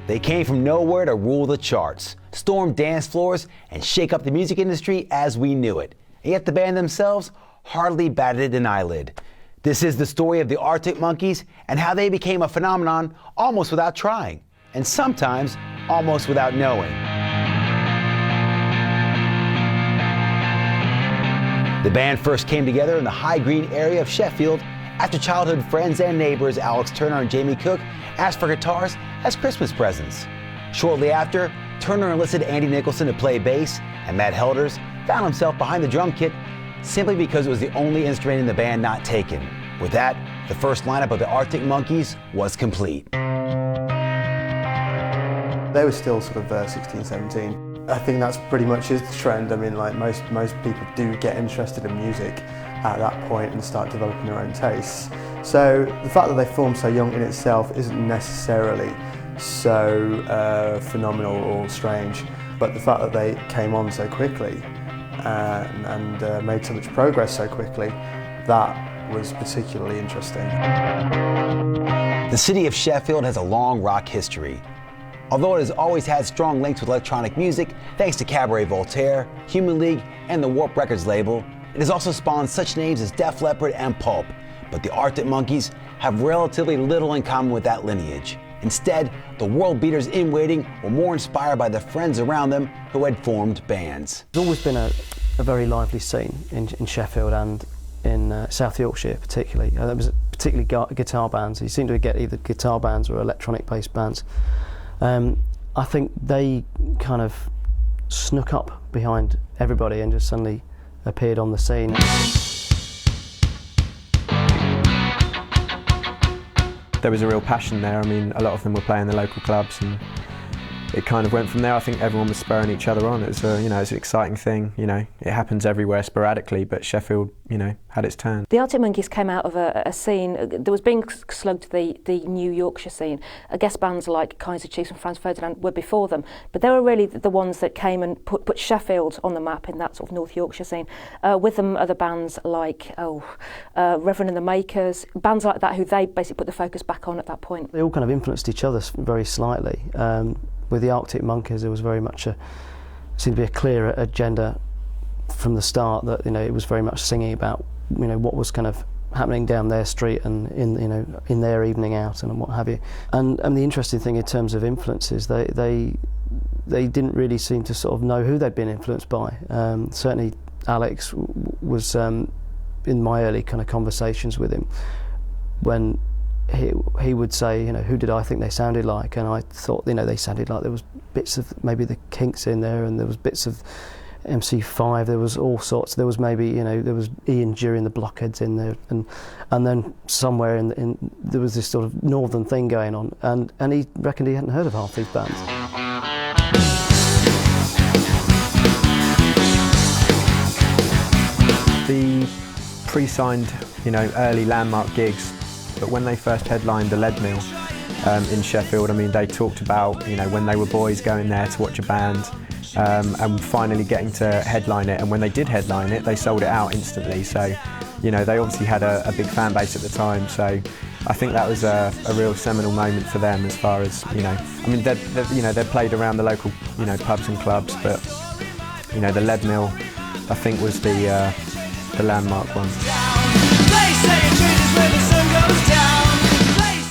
They came from nowhere to rule the charts, storm dance floors, and shake up the music industry as we knew it. And yet the band themselves hardly batted an eyelid. This is the story of the Arctic Monkeys and how they became a phenomenon almost without trying, and sometimes almost without knowing. The band first came together in the High Green area of Sheffield after childhood friends and neighbors Alex Turner and Jamie Cook asked for guitars as Christmas presents. Shortly after, Turner enlisted Andy Nicholson to play bass, and Matt Helders found himself behind the drum kit simply because it was the only instrument in the band not taken. With that, the first lineup of the Arctic Monkeys was complete. They were still sort of 16, 17. I think that's pretty much is the trend. I mean, like most people do get interested in music at that point and start developing their own tastes. So the fact that they formed so young in itself isn't necessarily so phenomenal or strange, but the fact that they came on so quickly and made so much progress so quickly, that was particularly interesting. The city of Sheffield has a long rock history. Although it has always had strong links with electronic music, thanks to Cabaret Voltaire, Human League, and the Warp Records label, it has also spawned such names as Def Leppard and Pulp. But the Arctic Monkeys have relatively little in common with that lineage. Instead, the world beaters in waiting were more inspired by the friends around them who had formed bands. There's always been a very lively scene in Sheffield and in South Yorkshire particularly. There was particularly guitar bands. You seem to get either guitar bands or electronic-based bands. I think they kind of snuck up behind everybody and just suddenly appeared on the scene. There was a real passion there. I mean, a lot of them were playing the local clubs, and it kind of went from there. I think everyone was spurring each other on. It was it's an exciting thing. It happens everywhere sporadically, but Sheffield, had its turn. The Arctic Monkeys came out of a scene that was being slugged the New Yorkshire scene. I guess bands like Kaiser Chiefs and Franz Ferdinand were before them, but they were really the ones that came and put Sheffield on the map in that sort of North Yorkshire scene. With them, other bands like Reverend and the Makers, bands like that who they basically put the focus back on at that point. They all kind of influenced each other very slightly. With the Arctic Monkeys, there was very much seemed to be a clear agenda from the start that it was very much singing about what was kind of happening down their street and in their evening out and what have you. And the interesting thing in terms of influences, they didn't really seem to sort of know who they'd been influenced by. Certainly, Alex was in my early kind of conversations with him when he would say, who did I think they sounded like? And I thought, they sounded like there was bits of maybe the Kinks in there, and there was bits of MC5. There was all sorts. There was maybe, there was Ian Dury, the Blockheads in there, and then somewhere in there was this sort of northern thing going on, and he reckoned he hadn't heard of half these bands. The pre-signed, early landmark gigs. But when they first headlined the Lead Mill in Sheffield, I mean, they talked about, when they were boys going there to watch a band and finally getting to headline it. And when they did headline it, they sold it out instantly. So, they obviously had a big fan base at the time. So I think that was a real seminal moment for them as far as, I mean, they played around the local, pubs and clubs, but, the Lead Mill, I think, was the landmark one.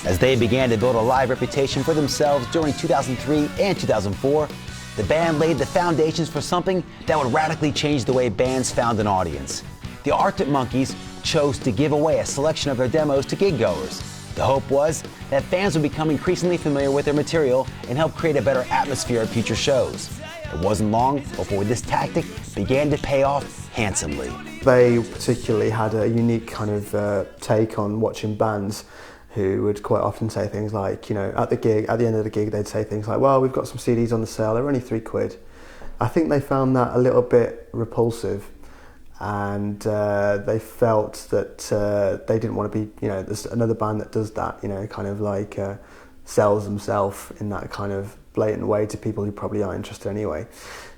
As they began to build a live reputation for themselves during 2003 and 2004, the band laid the foundations for something that would radically change the way bands found an audience. The Arctic Monkeys chose to give away a selection of their demos to gig goers. The hope was that fans would become increasingly familiar with their material and help create a better atmosphere at future shows. It wasn't long before this tactic began to pay off handsomely. They particularly had a unique kind of take on watching bands who would quite often say things like, at the end of the gig, they'd say things like, well, we've got some CDs on the sale, they're only £3. I think they found that a little bit repulsive, and they felt that they didn't want to be, there's another band that does that, kind of like sells themselves in that kind of blatant way to people who probably aren't interested anyway.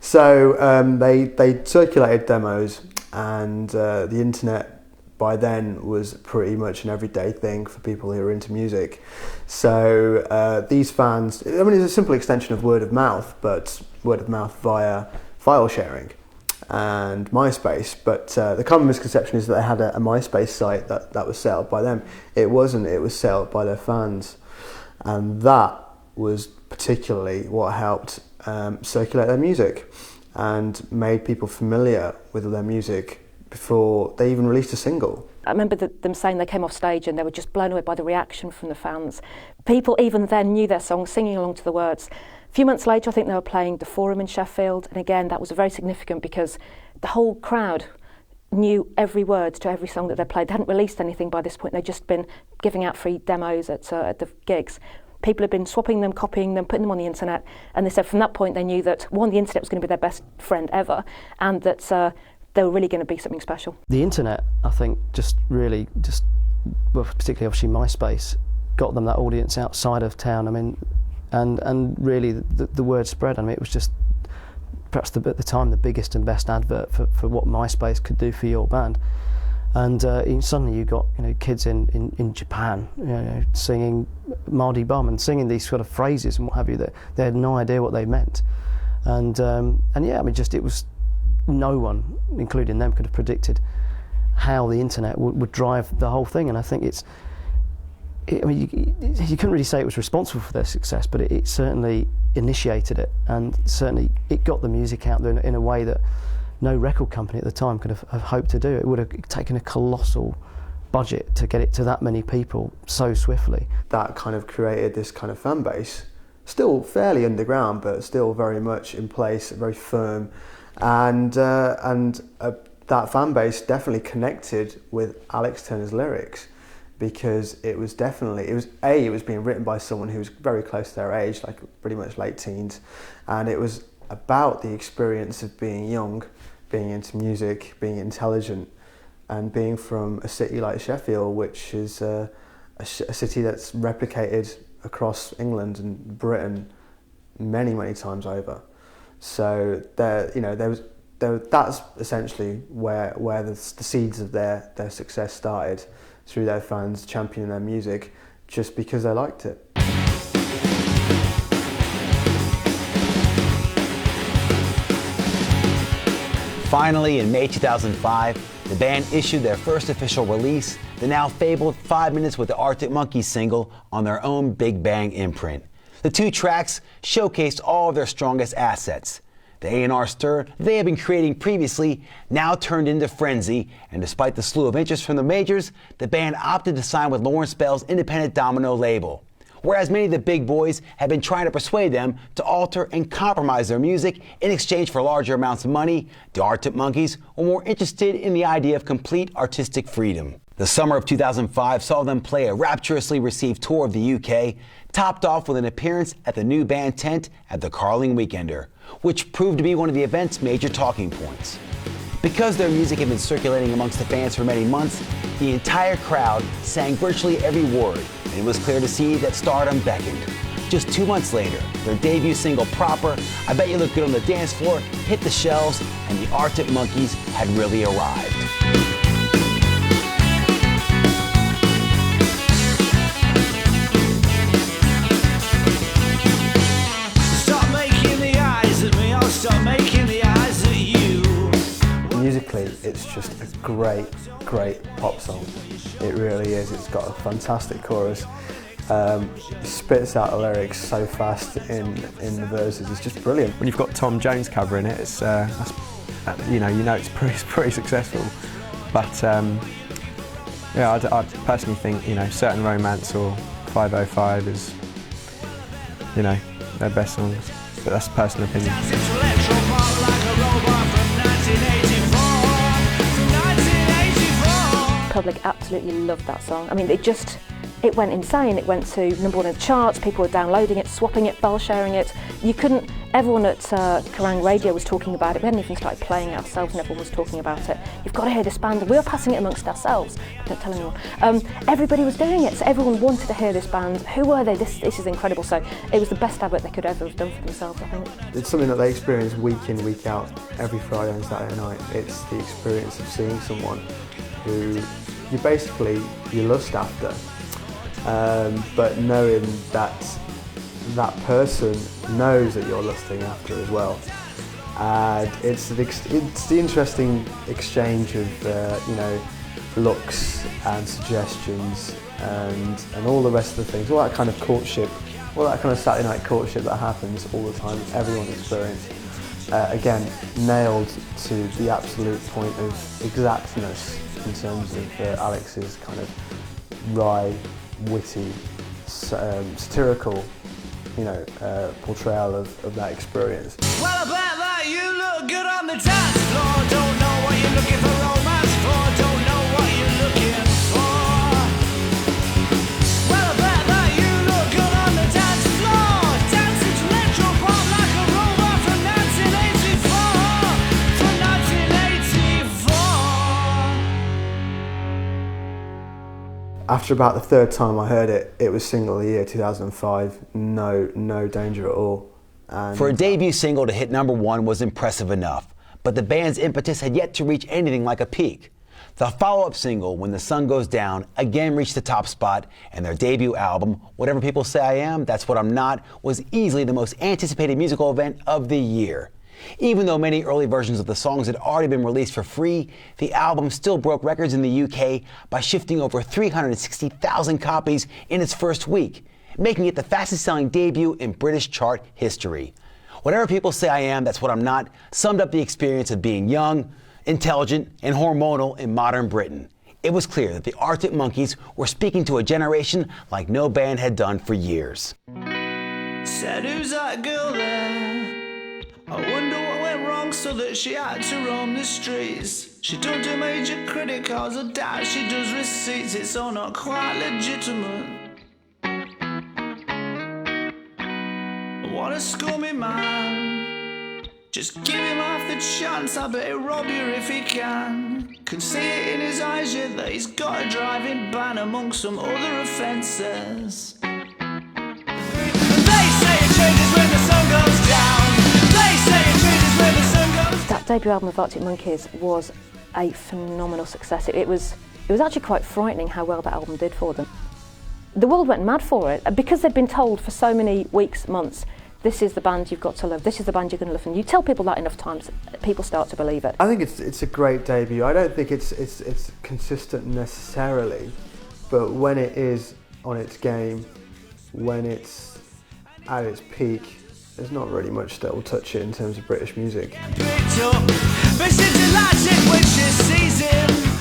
So they circulated demos, and the internet by then was pretty much an everyday thing for people who are into music. So these fans, I mean, it's a simple extension of word of mouth, but word of mouth via file sharing and MySpace. But the common misconception is that they had a MySpace site that was set up by them. It wasn't, it was set up by their fans. And that was particularly what helped circulate their music and made people familiar with their music before they even released a single. I remember them saying they came off stage and they were just blown away by the reaction from the fans. People even then knew their songs, singing along to the words. A few months later, I think they were playing the Forum in Sheffield, and again that was very significant because the whole crowd knew every word to every song that they played. They hadn't released anything by this point, they'd just been giving out free demos at the gigs. People had been swapping them, copying them, putting them on the internet, and they said from that point they knew that, one, the internet was going to be their best friend ever, and that they were really going to be something special. The internet, I think, well, particularly obviously MySpace, got them that audience outside of town. I mean, and really the word spread. I mean, it was just perhaps at the time the biggest and best advert for what MySpace could do for your band. And suddenly you got kids in Japan singing Mardi Bum and singing these sort of phrases and what have you that they had no idea what they meant. And yeah, I mean, it was, no one, including them, could have predicted how the internet would drive the whole thing. And I think you couldn't really say it was responsible for their success, but it certainly initiated it, and certainly it got the music out there in a way that no record company at the time could have hoped to do. It would have taken a colossal budget to get it to that many people so swiftly. That kind of created this kind of fan base, still fairly underground, but still very much in place, very firm, and that fan base definitely connected with Alex Turner's lyrics, because it was being written by someone who was very close to their age, like pretty much late teens, and it was about the experience of being young, being into music, being intelligent, and being from a city like Sheffield, which is a city that's replicated across England and Britain many times over. So that's essentially where the seeds of their success started, through their fans championing their music just because they liked it. Finally, in May 2005, the band issued their first official release, the now fabled 5 Minutes with the Arctic Monkeys single, on their own Big Bang imprint. The 2 tracks showcased all of their strongest assets. The A&R stir they had been creating previously now turned into frenzy, and despite the slew of interest from the majors, the band opted to sign with Lawrence Bell's independent Domino label. Whereas many of the big boys had been trying to persuade them to alter and compromise their music in exchange for larger amounts of money, the Arctic Monkeys were more interested in the idea of complete artistic freedom. The summer of 2005 saw them play a rapturously received tour of the UK, topped off with an appearance at the new band tent at the Carling Weekender, which proved to be one of the event's major talking points. Because their music had been circulating amongst the fans for many months, the entire crowd sang virtually every word, and it was clear to see that stardom beckoned. Just 2 months later, their debut single, Proper, I Bet You Look Good on the Dance Floor, hit the shelves, and the Arctic Monkeys had really arrived. Musically, it's just a great pop song. It really is. It's got a fantastic chorus. Spits out the lyrics so fast in the verses. It's just brilliant. When you've got Tom Jones covering it, it's it's pretty successful. But yeah, I personally think Certain Romance or 505 is their best songs. But that's a personal opinion. Public absolutely loved that song. I mean, it went insane. It went to #1 in the charts. People were downloading it, swapping it, file sharing it. Everyone at Kerrang Radio was talking about it. We hadn't even started playing it ourselves and everyone was talking about it. You've got to hear this band. We were passing it amongst ourselves, but don't tell anyone. Everybody was doing it, so everyone wanted to hear this band. Who were they? This is incredible. So it was the best advert they could ever have done for themselves, I think. It's something that they experience week in, week out, every Friday and Saturday night. It's the experience of seeing someone who you lust after, but knowing that that person knows that you're lusting after as well. And it's the interesting exchange of looks and suggestions and all the rest of the things, all that kind of courtship, all that kind of Saturday night courtship that happens all the time, everyone experiences. Again, nailed to the absolute point of exactness in terms of Alex's kind of wry, witty, satirical, portrayal of that experience. Well, I bet that you look good on the dance floor. Don't know what you're looking for romance for. Don't know what you're looking for. Well, I bet that you look good on the dance floor. Dancing to electro pop like a robot from 1984. From 1984. After about the third time I heard it, it was single of the year 2005. No danger at all. And for a debut single to hit #1 was impressive enough, but the band's impetus had yet to reach anything like a peak. The follow-up single, When the Sun Goes Down, again reached the top spot, and their debut album, Whatever People Say I Am, That's What I'm Not, was easily the most anticipated musical event of the year. Even though many early versions of the songs had already been released for free, the album still broke records in the UK by shifting over 360,000 copies in its first week, making it the fastest-selling debut in British chart history. Whatever People Say I Am, That's What I'm Not summed up the experience of being young, intelligent, and hormonal in modern Britain. It was clear that the Arctic Monkeys were speaking to a generation like no band had done for years. Said, who's that girl there? I wonder what went wrong so that she had to roam the streets. She don't do major credit cards, I doubt she does receipts. It's all not quite legitimate. What a scummy man. Just give him half the chance, I bet he'll rob you if he can. Can see it in his eyes yet that he's got a driving ban among some other offences. They say it changes when the sun goes down. They say it changes when the sun goes down. That debut album of Arctic Monkeys was a phenomenal success. It was actually quite frightening how well that album did for them. The world went mad for it because they'd been told for so many weeks, months, this is the band you've got to love, this is the band you're going to love, and you tell people that enough times, people start to believe it. I think it's a great debut. I don't think it's consistent necessarily, but when it is on its game, when it's at its peak, there's not really much that will touch it in terms of British music.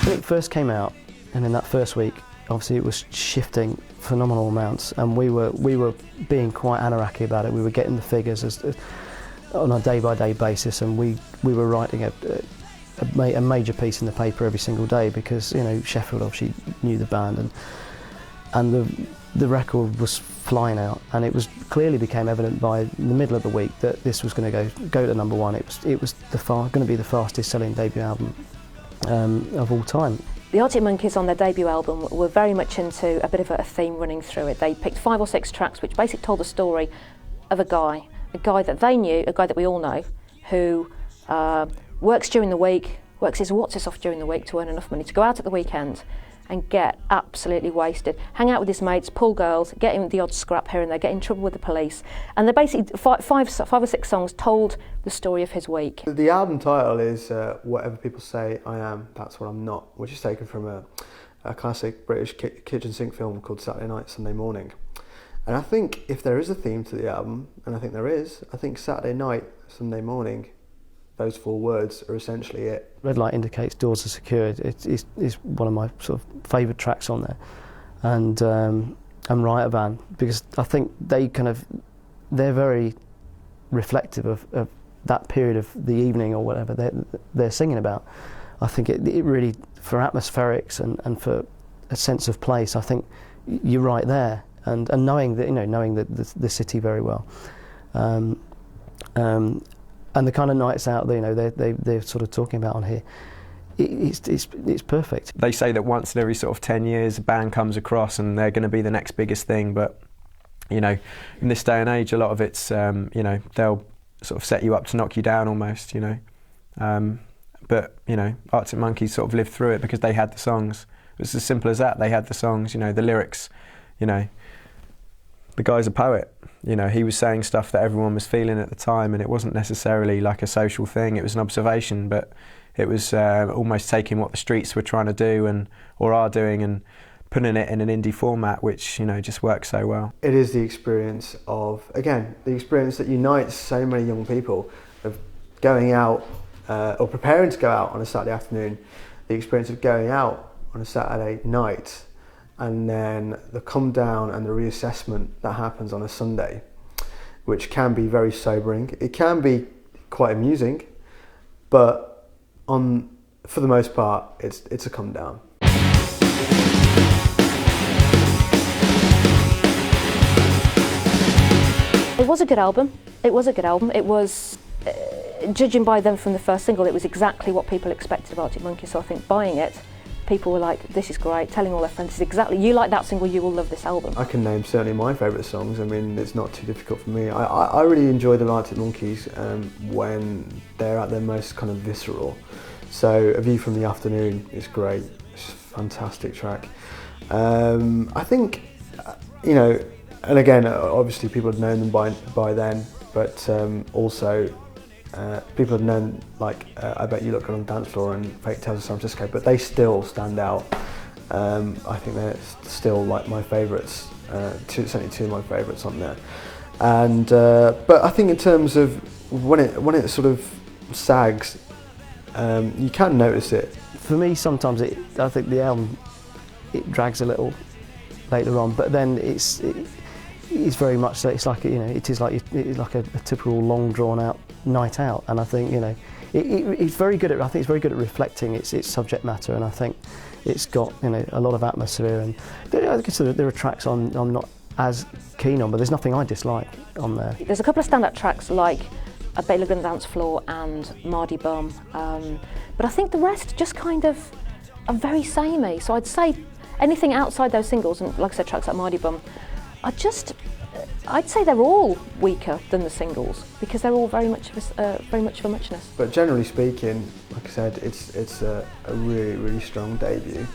When it first came out, and in that first week, obviously it was shifting phenomenal amounts, and we were being quite anarchy about it. We were getting the figures on a day-by-day basis, and we were writing a major piece in the paper every single day because Sheffield obviously knew the band, and the record was flying out, and it was clearly became evident by the middle of the week that this was going to go to #1. It was going to be the fastest selling debut album of all time. The Arctic Monkeys on their debut album were very much into a bit of a theme running through it. They picked 5 or 6 tracks which basically told the story of a guy that they knew, a guy that we all know, who works during the week, works his what's off during the week to earn enough money to go out at the weekend and get absolutely wasted, hang out with his mates, pull girls, get in the odd scrap here and there, get in trouble with the police. And they basically, 5 or 6 songs told the story of his week. The album title is Whatever People Say I Am, That's What I'm Not, which is taken from a classic British kitchen sink film called Saturday Night, Sunday Morning. And I think if there is a theme to the album, and I think there is, I think Saturday Night, Sunday Morning, those 4 words are essentially it. Red Light Indicates Doors Are Secured. It's one of my sort of favourite tracks on there, and Riot Van, because I think they're very reflective of that period of the evening or whatever they're singing about. I think it really, for atmospherics and for a sense of place, I think you're right there, and knowing that the city very well. And the kind of nights out they're sort of talking about on here, it's perfect. They say that once in every sort of 10 years a band comes across and they're going to be the next biggest thing, but in this day and age a lot of it's they'll sort of set you up to knock you down almost, but Arctic Monkeys sort of lived through it because they had the songs It's as simple as that. They had the songs, you know, the lyrics, you know. The guy's a poet, you know, he was saying stuff that everyone was feeling at the time, and it wasn't necessarily like a social thing, it was an observation, but it was almost taking what the streets were trying to do or are doing and putting it in an indie format, which, you know, just works so well. It is the experience that unites so many young people of going out or preparing to go out on a Saturday afternoon, the experience of going out on a Saturday night, and then the come down and the reassessment that happens on a Sunday, which can be very sobering. It can be quite amusing, but for the most part, it's a come down. It was a good album. It was, judging by them from the first single, it was exactly what people expected of Arctic Monkeys. So I think buying it, people were like, this is great, telling all their friends, this is exactly, you like that single, you will love this album. I can name certainly my favourite songs. I mean, it's not too difficult for me. I really enjoy the Arctic Monkeys when they're at their most kind of visceral. So A View from the Afternoon is great. It's a fantastic track. I think, you know, and again, obviously people had known them by then, but also people had known, like, I Bet You Look Good on the Dance Floor and Fake Tales of San Francisco, but they still stand out. I think they're still like my favourites, certainly two of my favourites on there. And but I think in terms of when it sort of sags, you can notice it. For me, sometimes I think the album, it drags a little later on, but then it's very much so. It's like, you know, it is like a typical long drawn out night out, and I think, you know, it's very good at. I think it's very good at reflecting its subject matter, and I think it's got, you know, a lot of atmosphere. And I guess there are tracks I'm not as keen on, but there's nothing I dislike on there. There's a couple of stand-up tracks like I Bet You Look Good on the Dance Floor and Mardy Bum, but I think the rest just kind of are very samey. So I'd say anything outside those singles, and like I said, tracks like Mardy Bum, I'd say they're all weaker than the singles because they're all very much of a muchness. But generally speaking, like I said, it's a really, really strong debut,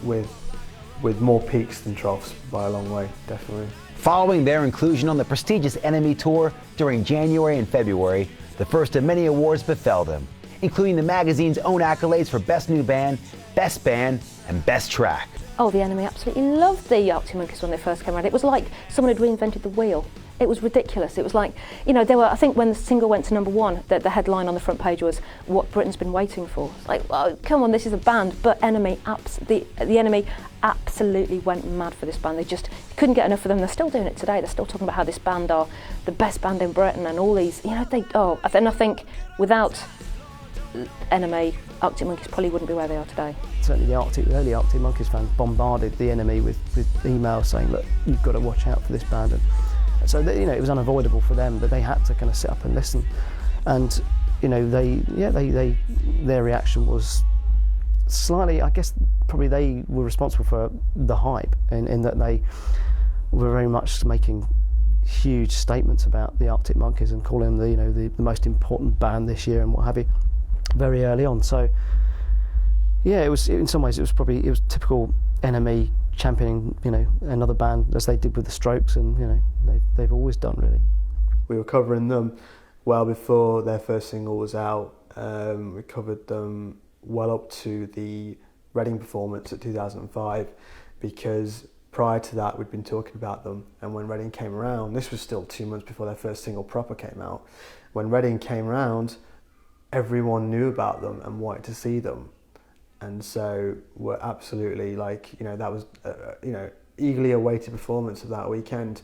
with more peaks than troughs by a long way, definitely. Following their inclusion on the prestigious NME Tour during January and February, the first of many awards befell them, including the magazine's own accolades for Best New Band, and Best Track. Oh, the NME absolutely loved the Arctic Monkeys when they first came around. It was like someone had reinvented the wheel. It was ridiculous. It was like, you know, I think when the single went to #1, the headline on the front page was "What Britain's Been Waiting For." It's like, oh, come on, this is a band. But NME, the NME absolutely went mad for this band. They just couldn't get enough of them. They're still doing it today. They're still talking about how this band are the best band in Britain and all these, you know, and I think without NME, Arctic Monkeys probably wouldn't be where they are today. Certainly the early Arctic Monkeys fans bombarded the NME with emails saying, look, you've got to watch out for this band. And so, you know, it was unavoidable for them, but they had to kind of sit up and listen. And, you know, their reaction was slightly, I guess, probably they were responsible for the hype in that they were very much making huge statements about the Arctic Monkeys and calling them the most important band this year and what have you, very early on. So yeah, it was, in some ways it was typical NME championing, you know, another band as they did with the Strokes, and, you know, they've always done, really. We were covering them well before their first single was out. We covered them well up to the Reading performance at 2005, because prior to that we'd been talking about them, and when Reading came around, this was still 2 months before their first single proper came out. When Reading came around, everyone knew about them and wanted to see them, and so we're absolutely, like, you know, that was you know, eagerly awaited performance of that weekend,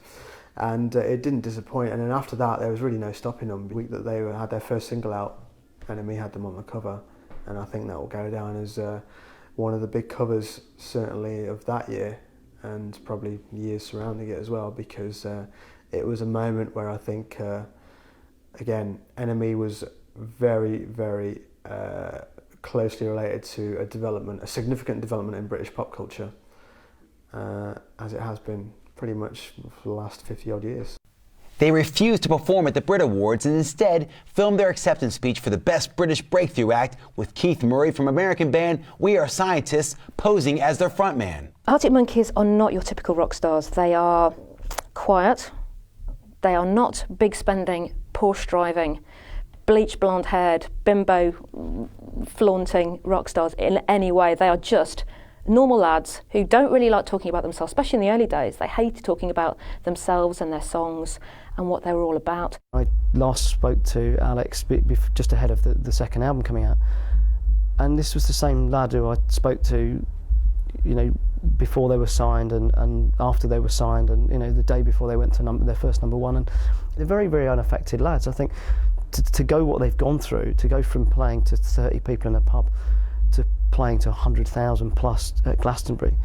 and it didn't disappoint. And then after that there was really no stopping them. The week that they had their first single out, NME had them on the cover, and I think that will go down as one of the big covers, certainly of that year, and probably years surrounding it as well, because it was a moment where I think again, NME was very, very closely related to a significant development in British pop culture, as it has been pretty much for the last 50 odd years. They refused to perform at the Brit Awards and instead filmed their acceptance speech for the Best British Breakthrough Act with Keith Murray from American band We Are Scientists posing as their frontman. Arctic Monkeys are not your typical rock stars. They are quiet. They are not big spending, Porsche driving, bleach blonde haired, bimbo flaunting rock stars in any way. They are just normal lads who don't really like talking about themselves, especially in the early days. They hated talking about themselves and their songs and what they were all about. I last spoke to Alex just ahead of the second album coming out, and this was the same lad who I spoke to, you know, before they were signed and after they were signed, and you know, the day before they went to their first number one. And they're very, very unaffected lads. I think to go what they've gone through, to go from playing to 30 people in a pub to playing to 100,000 plus at Glastonbury,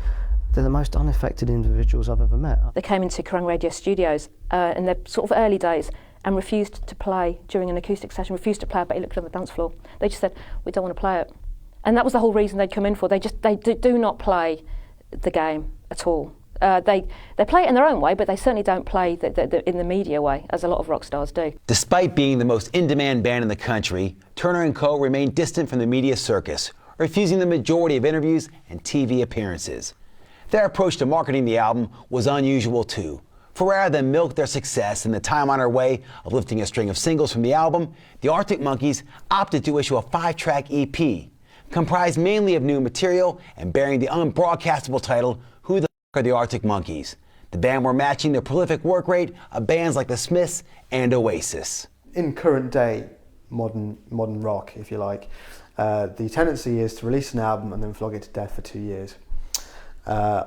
they're the most unaffected individuals I've ever met. They came into Kerrang Radio Studios in their sort of early days and refused to play during an acoustic session, refused to play it, but he looked on the dance floor. They just said, we don't want to play it. And that was the whole reason they'd come in for. They do not play the game at all. They play it in their own way, but they certainly don't play in the media way, as a lot of rock stars do. Despite being the most in-demand band in the country, Turner & Co. remained distant from the media circus, refusing the majority of interviews and TV appearances. Their approach to marketing the album was unusual too. For rather than milk their success in the time-honored way of lifting a string of singles from the album, the Arctic Monkeys opted to issue a 5-track EP, comprised mainly of new material and bearing the unbroadcastable title, Who the F*** Are the Arctic Monkeys? The band were matching the prolific work rate of bands like the Smiths and Oasis. In current day modern rock, if you like, the tendency is to release an album and then flog it to death for 2 years,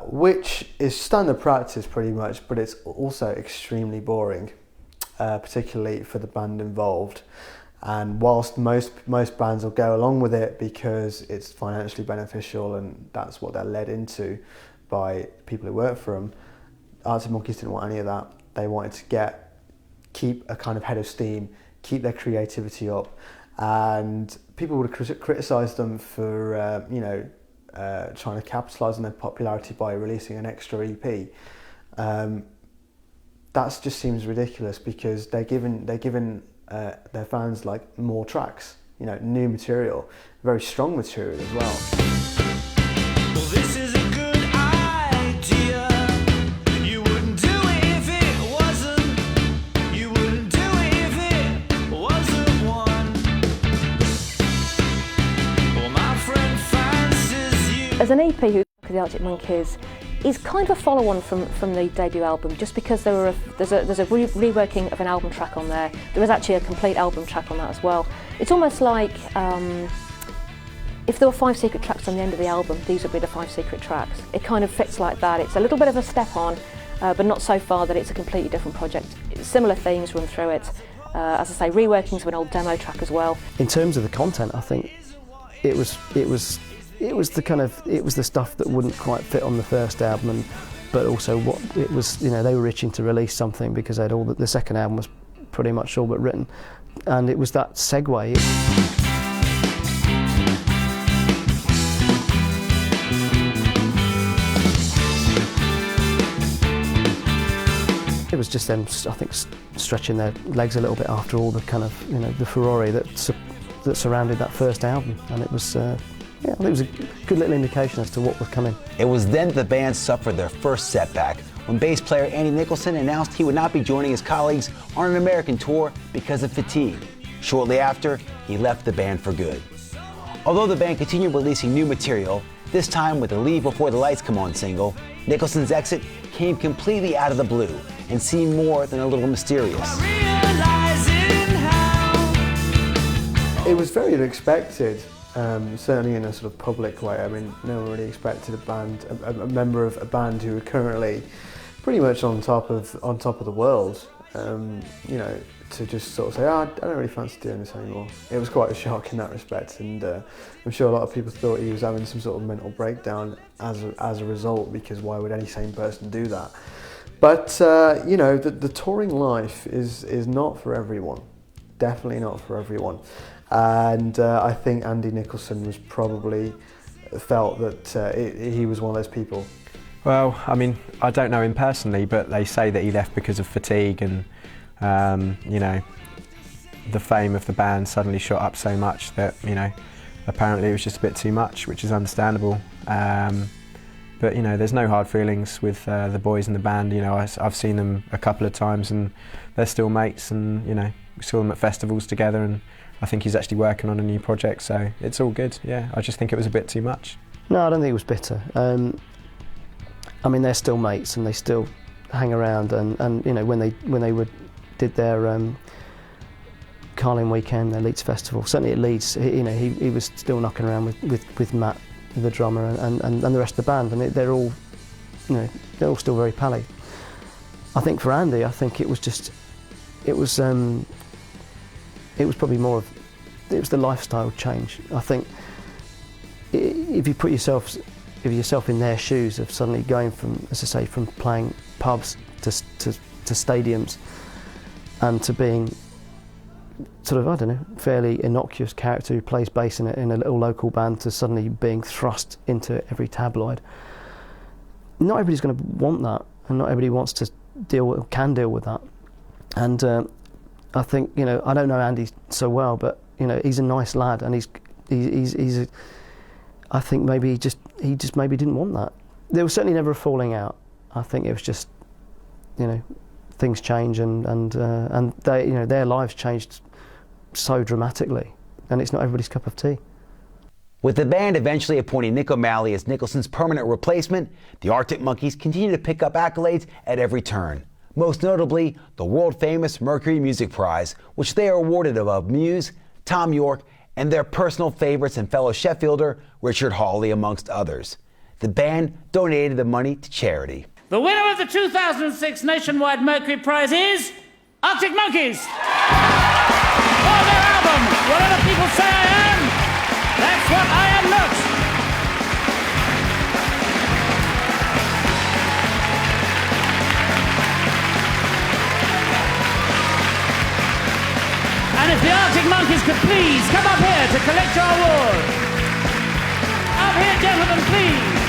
which is standard practice pretty much, but it's also extremely boring, particularly for the band involved. And whilst most bands will go along with it because it's financially beneficial and that's what they're led into by people who work for them, Arctic Monkeys didn't want any of that. They wanted to keep a kind of head of steam, keep their creativity up, and people would have criticised them for trying to capitalise on their popularity by releasing an extra EP. That just seems ridiculous because they're giving their fans like more tracks, you know, new material, very strong material as well. Well, this is a good idea. You wouldn't do it if it wasn't. You wouldn't do it if it wasn't one. Well, my friend fancies you. As an EP, Who the Arctic Monkeys is kind of a follow-on from the debut album, just because there's a reworking of an album track on there. There is actually a complete album track on that as well. It's almost like if there were 5 secret tracks on the end of the album, these would be the 5 secret tracks. It kind of fits like that. It's a little bit of a step on, but not so far that it's a completely different project. Similar themes run through it. As I say, reworkings of an old demo track as well. In terms of the content, I think it was the stuff that wouldn't quite fit on the first album, but also what it was, you know, they were itching to release something because they'd the second album was pretty much all but written, and it was that segue. It was just them, I think, stretching their legs a little bit after all the kind of, you know, the furore that surrounded that first album, and it was. I think it was a good little indication as to what was coming. It was then that the band suffered their first setback when bass player Andy Nicholson announced he would not be joining his colleagues on an American tour because of fatigue. Shortly after, he left the band for good. Although the band continued releasing new material, this time with the Leave Before the Lights Come On single, Nicholson's exit came completely out of the blue and seemed more than a little mysterious. It was very unexpected. Certainly in a sort of public way. I mean, no one really expected a member of a band who were currently pretty much on top of the world, you know, to just sort of say, I don't really fancy doing this anymore. It was quite a shock in that respect, and I'm sure a lot of people thought he was having some sort of mental breakdown as a result, because why would any sane person do that? But you know, the touring life is not for everyone. Definitely not for everyone. And I think Andy Nicholson was probably felt that he was one of those people. Well, I mean, I don't know him personally, but they say that he left because of fatigue and You know, the fame of the band suddenly shot up so much that, you know, apparently it was just a bit too much, which is understandable. But you know, there's no hard feelings with the boys in the band. You know, I've seen them a couple of times and they're still mates, and you know, we saw them at festivals together, and I think he's actually working on a new project, so it's all good. Yeah, I just think it was a bit too much. No, I don't think it was bitter. I mean, they're still mates and they still hang around, and you know, when they did their Carling weekend, their Leeds festival, certainly at Leeds, he was still knocking around with Matt, the drummer, and the rest of the band, and they're all still very pally. I think for Andy, I think it was probably more of, it was the lifestyle change. I think if you put yourself in their shoes of suddenly going from, as I say, from playing pubs to stadiums and to being sort of, I don't know, fairly innocuous character who plays bass in a little local band to suddenly being thrust into every tabloid. Not everybody's going to want that, and not everybody can deal with that. And I think, you know, I don't know Andy so well, but you know, he's a nice lad, and I think maybe he just maybe didn't want that. There was certainly never a falling out. I think it was just, you know, things change, and they, you know, their lives changed so dramatically, and it's not everybody's cup of tea. With the band eventually appointing Nick O'Malley as Nicholson's permanent replacement, the Arctic Monkeys continue to pick up accolades at every turn. Most notably, the world-famous Mercury Music Prize, which they are awarded above Muse, Tom York, and their personal favorites and fellow Sheffielder, Richard Hawley, amongst others. The band donated the money to charity. The winner of the 2006 Nationwide Mercury Prize is Arctic Monkeys! For their album, Whatever People Say I Am, That's What I Am Not! And if the Arctic Monkeys could please come up here to collect your award. Up here, gentlemen, please.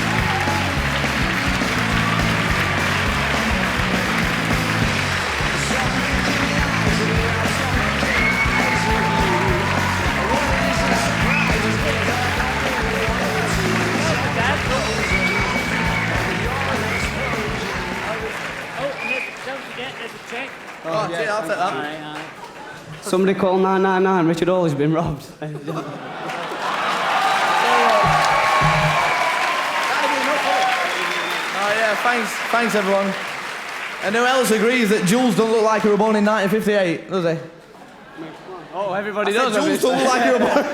Don't forget, there's a check. Oh, yeah, I'll take that. Somebody call 999, Richard Hawley's been robbed. Oh, yeah, thanks everyone. And who else agrees that Jules don't look like he was born in 1958, does he? Oh, everybody does. Jules don't look like he was born.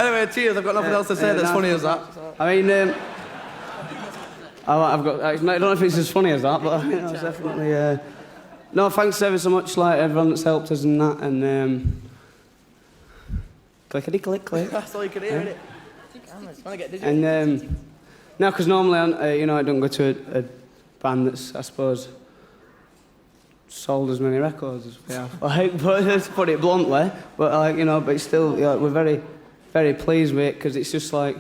Anyway, cheers, I've got nothing else to say that's funny as that. I mean, I don't know if it's as funny as that, but you know, it's definitely... No, thanks ever so much, like everyone that's helped us and that, and clickety click. That's all you can hear, innit? And no, because normally, you know, I don't go to a band that's, I suppose, sold as many records as we have. Like, but to put it bluntly, but like, you know, but still, you know, we're very, very pleased with it because it's just like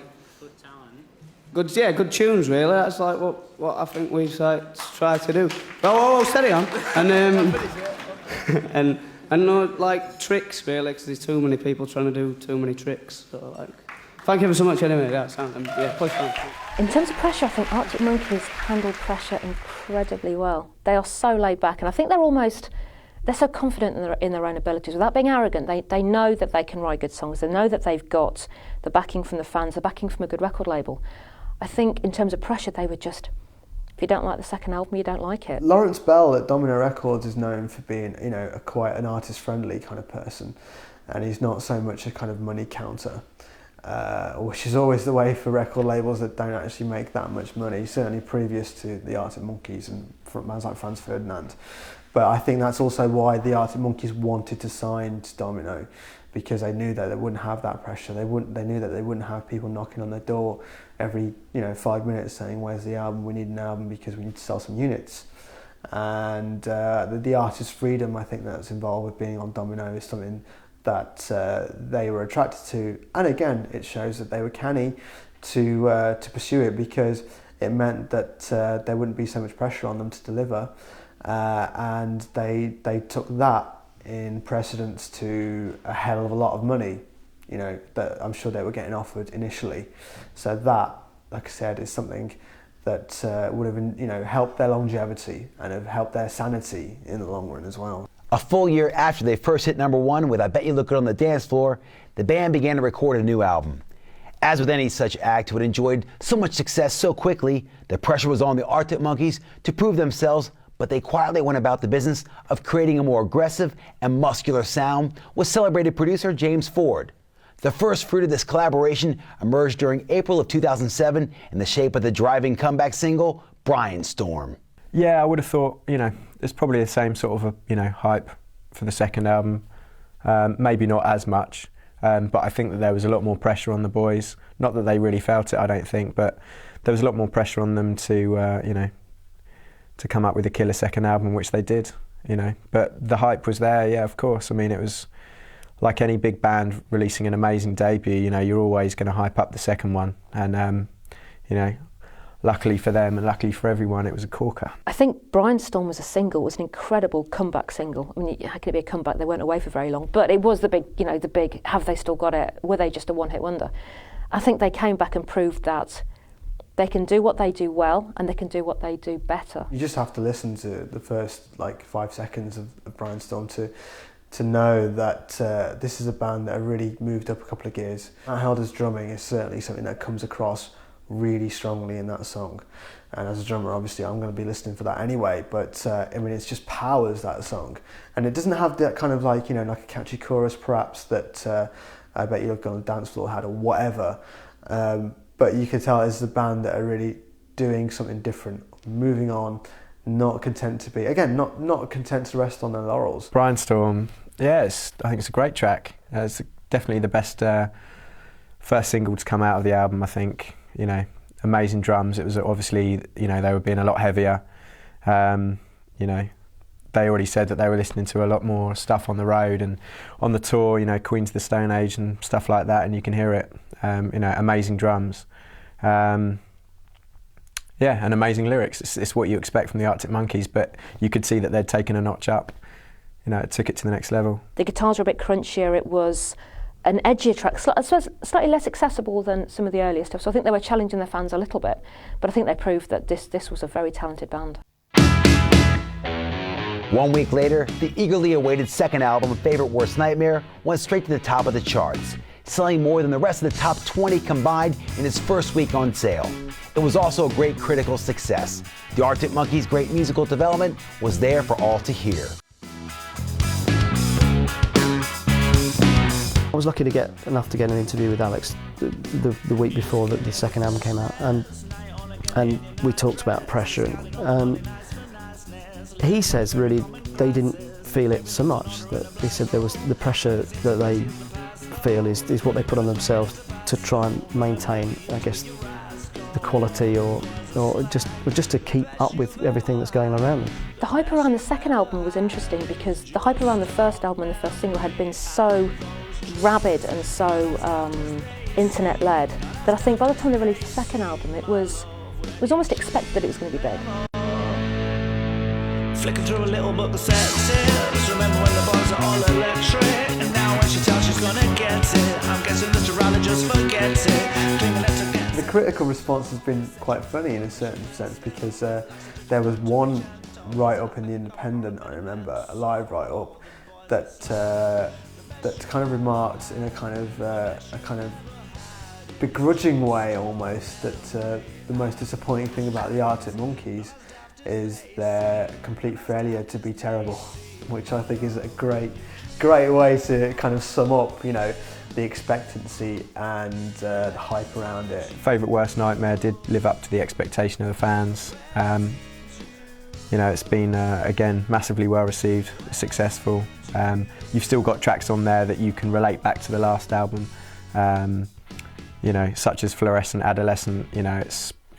good tunes, really. That's like what I think we like to try to do. Whoa, steady on. And and no like tricks, really, because there's too many people trying to do too many tricks. So like, thank you ever so much anyway. Yeah, push on. In terms of pressure, I think Arctic Monkeys handle pressure incredibly well. They are so laid back, and I think they're so confident in their own abilities. Without being arrogant, they know that they can write good songs. They know that they've got the backing from the fans, the backing from a good record label. I think in terms of pressure, they were just, if you don't like the second album, you don't like it. Lawrence Bell at Domino Records is known for being, you know, quite an artist-friendly kind of person, and he's not so much a kind of money counter, which is always the way for record labels that don't actually make that much money, certainly previous to the Arctic Monkeys and bands like Franz Ferdinand. But I think that's also why the Arctic Monkeys wanted to sign to Domino, because they knew that they wouldn't have that pressure. They knew that they wouldn't have people knocking on their door every 5 minutes saying, "Where's the album? We need an album because we need to sell some units." And the artist's freedom, I think, that's involved with being on Domino is something that they were attracted to. And again, it shows that they were canny to pursue it, because it meant that there wouldn't be so much pressure on them to deliver. and they took that in precedence to a hell of a lot of money, you know, that I'm sure they were getting offered initially. So that, like I said, is something that would have, you know, helped their longevity and have helped their sanity in the long run as well. A full year after they first hit #1 with I Bet You Look Good on the Dance Floor, the band began to record a new album. As with any such act who had enjoyed so much success so quickly, the pressure was on the Arctic Monkeys to prove themselves, but they quietly went about the business of creating a more aggressive and muscular sound with celebrated producer James Ford. The first fruit of this collaboration emerged during April of 2007 in the shape of the driving comeback single, Brainstorm. Yeah, I would have thought, you know, it's probably the same sort of, hype for the second album. Maybe not as much, but I think that there was a lot more pressure on the boys. Not that they really felt it, I don't think, but there was a lot more pressure on them to, to come up with a killer second album, which they did, you know. But the hype was there, yeah, of course. I mean, it was like any big band releasing an amazing debut, you know, you're always going to hype up the second one. And, you know, luckily for them and luckily for everyone, it was a corker. I think Brainstorm as a single was an incredible comeback single. I mean, how could it be a comeback? They weren't away for very long. But it was the big, have they still got it? Were they just a one-hit wonder? I think they came back and proved that they can do what they do well and they can do what they do better. You just have to listen to the first 5 seconds of Brainstorm to know that this is a band that have really moved up a couple of gears. Matt Helder's drumming is certainly something that comes across really strongly in that song. And as a drummer, obviously, I'm going to be listening for that anyway. But I mean, it's just powers that song. And it doesn't have that kind of like a catchy chorus perhaps that I Bet You Look Good on the Dance Floor had or whatever. But you can tell it's a band that are really doing something different, moving on, not content to be, again, not content to rest on their laurels. Brainstorm, yeah, I think it's a great track. It's definitely the best first single to come out of the album, I think. You know, amazing drums. It was obviously, they were being a lot heavier. You know, they already said that they were listening to a lot more stuff on the road and on the tour, Queens of the Stone Age and stuff like that, and you can hear it. Amazing drums. And amazing lyrics. It's what you expect from the Arctic Monkeys, but you could see that they'd taken a notch up. It took it to the next level. The guitars were a bit crunchier. It was an edgier track, slightly less accessible than some of the earlier stuff. So I think they were challenging their fans a little bit, but I think they proved that this was a very talented band. 1 week later, the eagerly awaited second album, Favorite Worst Nightmare, went straight to the top of the charts, selling more than the rest of the top 20 combined in its first week on sale. It was also a great critical success. The Arctic Monkeys' great musical development was there for all to hear. I was lucky to get an interview with Alex the week before the second album came out, and we talked about pressure. And he says really they didn't feel it so much. That he said there was the pressure that they feel is what they put on themselves to try and maintain, I guess, the quality or just to keep up with everything that's going on around them. The hype around the second album was interesting because the hype around the first album and the first single had been so rabid and so internet-led that I think by the time they released the second album it was almost expected that it was going to be big. Flicking through a little book of sentences. Remember when the boys are all electric? And now when she tells she's gonna get it, I'm guessing Mr. Riley just forgets it. The critical response has been quite funny in a certain sense because there was one write-up in The Independent, I remember, a live write-up, that kind of remarked in a kind of begrudging way almost that the most disappointing thing about the Arctic Monkeys is their complete failure to be terrible, which I think is a great way to kind of sum up, the expectancy and the hype around it. Favorite Worst Nightmare did live up to the expectation of the fans. It's been, again, massively well received, successful. You've still got tracks on there that you can relate back to the last album, such as Fluorescent Adolescent.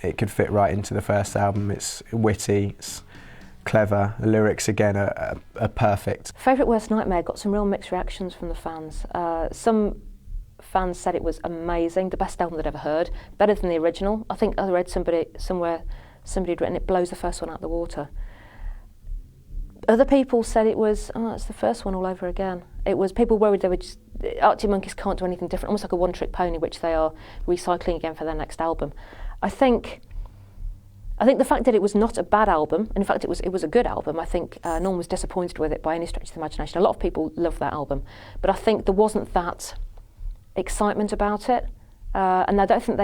It could fit right into the first album. It's witty, it's clever. The lyrics, again, are perfect. Favorite Worst Nightmare got some real mixed reactions from the fans. Some fans said it was amazing, the best album they'd ever heard, better than the original. I think I read somewhere somebody had written it blows the first one out of the water. Other people said it was, it's the first one all over again. It was people worried they would just, Arctic Monkeys can't do anything different, almost like a one-trick pony, which they are recycling again for their next album. I think the fact that it was not a bad album, in fact it was a good album. I think no one was disappointed with it by any stretch of the imagination. A lot of people loved that album, but I think there wasn't that excitement about it, and I don't think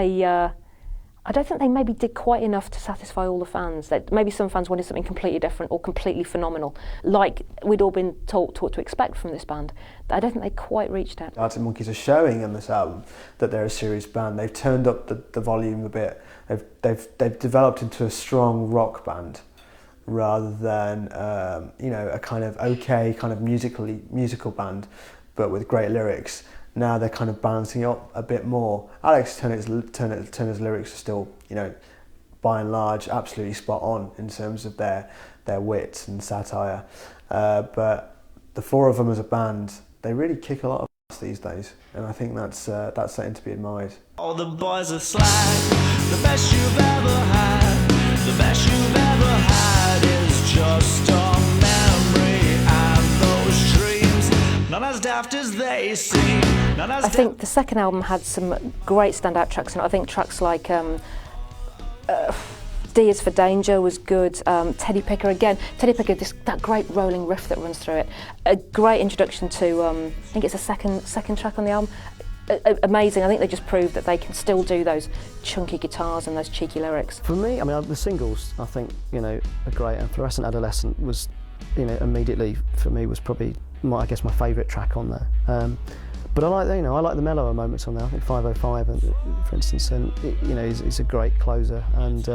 they maybe did quite enough to satisfy all the fans. That maybe some fans wanted something completely different or completely phenomenal, like we'd all been taught to expect from this band. I don't think they quite reached it. Arctic Monkeys are showing on this album that they're a serious band. They've turned up the volume a bit. They've developed into a strong rock band rather than a kind of okay kind of musical band, but with great lyrics. Now they're kind of balancing it up a bit more. Alex Turner's lyrics are still, by and large, absolutely spot on in terms of their wit and satire. But the four of them as a band, they really kick a lot of ass these days, and I think that's something to be admired. All the boys are slag, the best you've ever had. The best you've ever had is just a memory, and those dreams, not as daft as they seem. I think the second album had some great standout tracks, and I think tracks like D is for Danger was good. Teddy Picker again. Teddy Picker, that great rolling riff that runs through it. A great introduction to, I think it's the second track on the album. Amazing. I think they just proved that they can still do those chunky guitars and those cheeky lyrics. For me, I mean, the singles I think are great, and Fluorescent Adolescent was, immediately for me was probably my favourite track on there. But I like the mellower moments on there. I think 505, for instance, and is a great closer. And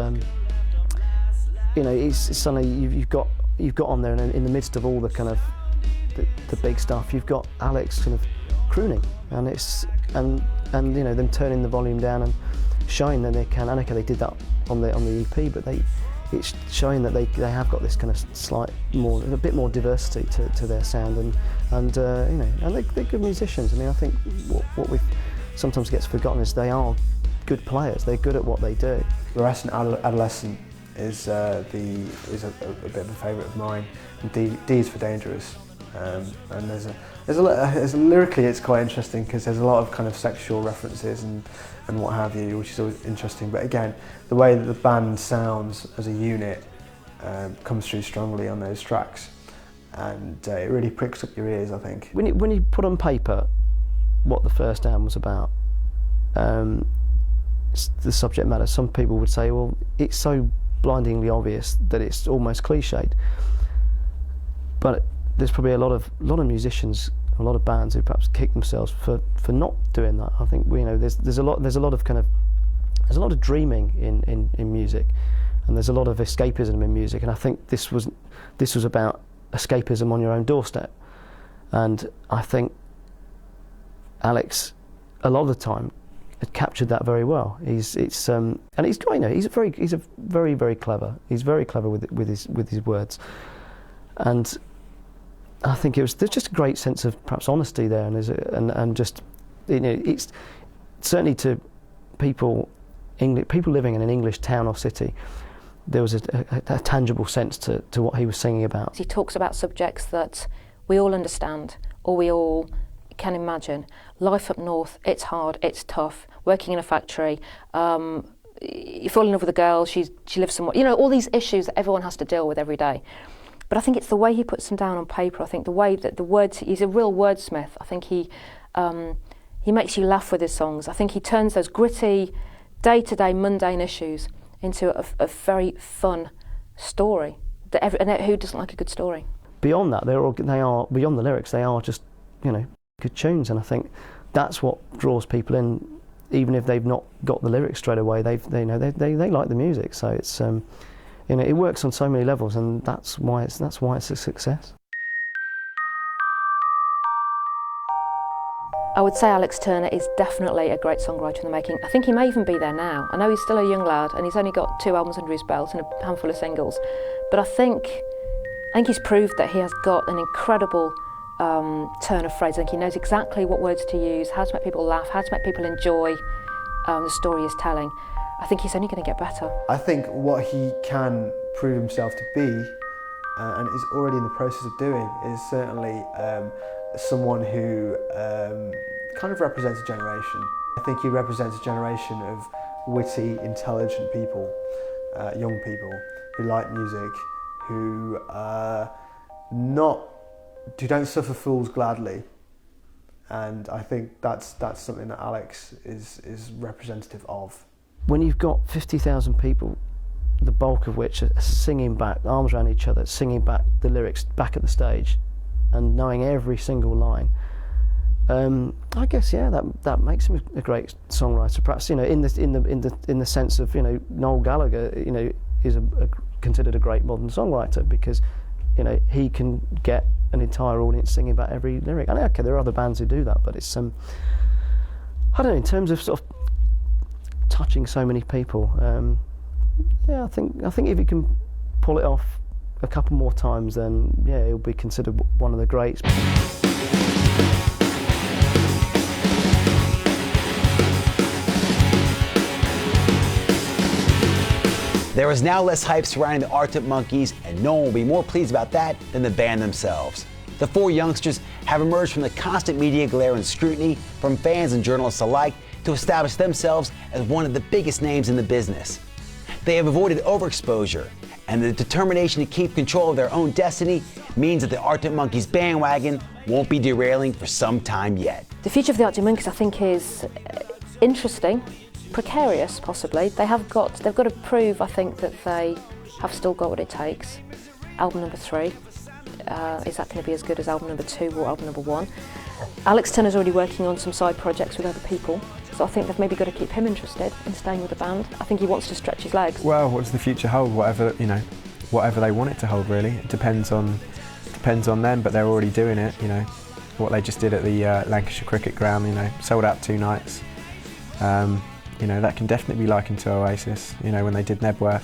it's suddenly you've got on there, and in the midst of all the kind of the big stuff, you've got Alex kind of crooning, and them turning the volume down and showing that they can. And okay, they did that on the EP, but it's showing that they have got this kind of a bit more diversity to their sound, and they're good musicians. I mean, I think what we sometimes gets forgotten is they are good players. They're good at what they do. Fluorescent Adolescent is a bit of a favourite of mine. And D is for Dangerous, and there's lyrically it's quite interesting because there's a lot of kind of sexual references and what have you, which is always interesting. But again, the way that the band sounds as a unit comes through strongly on those tracks, and it really pricks up your ears, I think. When you put on paper what the first album was about, the subject matter, some people would say, well, it's so blindingly obvious that it's almost cliched. But there's probably a lot of musicians, a lot of bands who perhaps kick themselves for not doing that. I think there's a lot of dreaming in music, and there's a lot of escapism in music, and I think this was about escapism on your own doorstep. And I think Alex, a lot of the time, had captured that very well. He's very, very clever. He's very clever with his words, and I think there's just a great sense of perhaps honesty there, and just it's certainly to people living in an English town or city, there was a tangible sense to what he was singing about. He talks about subjects that we all understand, or we all can imagine. Life up north, it's hard, it's tough. Working in a factory, you fall in love with a girl, she lives somewhere. All these issues that everyone has to deal with every day. But I think it's the way he puts them down on paper. I think the way that the words, he's a real wordsmith. I think he makes you laugh with his songs. I think he turns those gritty, day-to-day, mundane issues into a very fun story. And who doesn't like a good story? Beyond that, they are beyond the lyrics. They are just good tunes, and I think that's what draws people in, even if they've not got the lyrics straight away. They like the music. So it's it works on so many levels, and that's why it's a success. I would say Alex Turner is definitely a great songwriter in the making. I think he may even be there now. I know he's still a young lad, and he's only got 2 albums under his belt and a handful of singles, but I think he's proved that he has got an incredible turn of phrase. I think he knows exactly what words to use, how to make people laugh, how to make people enjoy the story he's telling. I think he's only going to get better. I think what he can prove himself to be and is already in the process of doing, is certainly someone who kind of represents a generation. I think he represents a generation of witty, intelligent people, young people who like music, who don't suffer fools gladly, and I think that's something that Alex is representative of. When you've got 50,000 people, the bulk of which are singing back, arms around each other, singing back the lyrics back at the stage, and knowing every single line, I guess that makes him a great songwriter. Perhaps in the sense of Noel Gallagher is considered a great modern songwriter because he can get an entire audience singing about every lyric. And okay, there are other bands who do that, but it's I don't know, in terms of sort of touching so many people. I think if he can pull it off a couple more times, then he'll be considered one of the greats. There is now less hype surrounding the Arctic Monkeys, and no one will be more pleased about that than the band themselves. The four youngsters have emerged from the constant media glare and scrutiny from fans and journalists alike to establish themselves as one of the biggest names in the business. They have avoided overexposure, and the determination to keep control of their own destiny means that the Arctic Monkeys bandwagon won't be derailing for some time yet. The future of the Arctic Monkeys, I think, is interesting, precarious possibly. They've got to prove, I think, that they have still got what it takes. Album number 3, is that going to be as good as album number 2 or album number 1? Alex Turner's already working on some side projects with other people, so I think they've maybe got to keep him interested in staying with the band. I think he wants to stretch his legs. Well, what does the future hold? Whatever they want it to hold, really. It depends on them, but they're already doing it. What they just did at the Lancashire Cricket Ground. Sold out 2 nights. That can definitely be likened to Oasis. When they did Nebworth.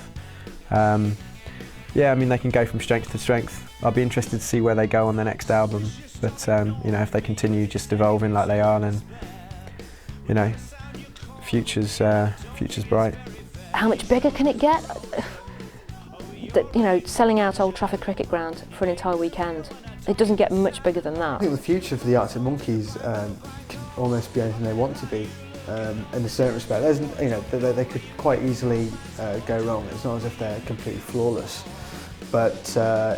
They can go from strength to strength. I'll be interested to see where they go on the next album. But if they continue just evolving like they are, then future's bright. How much bigger can it get? Selling out Old Trafford Cricket Ground for an entire weekend. It doesn't get much bigger than that. I think the future for the Arctic Monkeys can almost be anything they want to be. In a certain respect, they could quite easily go wrong. It's not as if they're completely flawless, but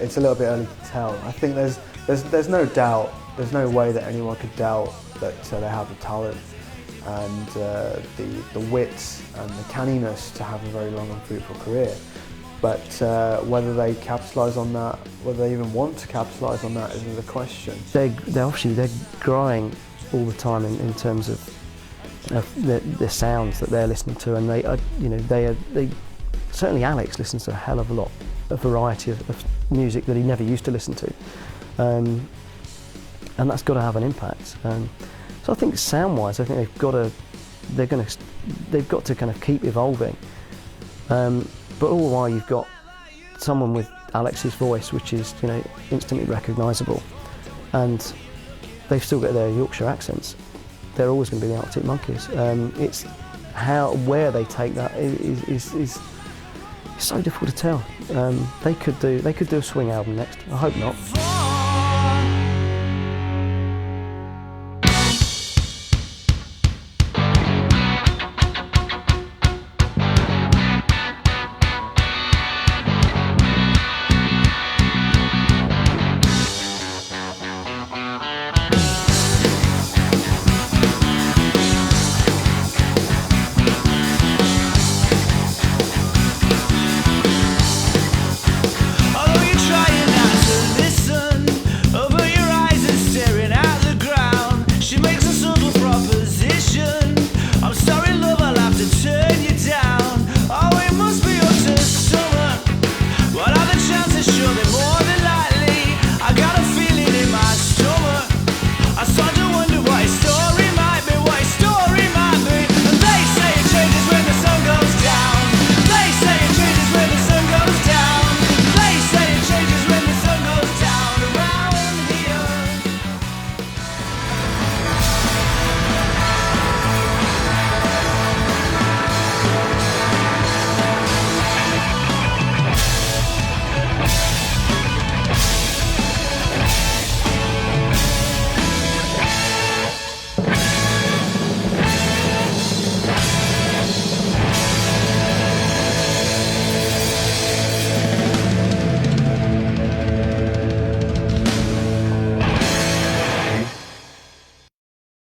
it's a little bit early to tell. I think there's no doubt, there's no way that anyone could doubt that they have the talent and the wit and the canniness to have a very long and fruitful career. But whether they capitalise on that, whether they even want to capitalise on that, is another question. They're growing all the time in terms of the sounds that they're listening to, and they certainly Alex listens to a hell of a lot, a variety of music that he never used to listen to, and that's got to have an impact. So I think sound-wise, I think they've got to kind of keep evolving, but all the while you've got someone with Alex's voice, which is instantly recognisable, and they've still got their Yorkshire accents. They're always going to be the Arctic Monkeys. It's where they take that is so difficult to tell. They could do a swing album next. I hope not.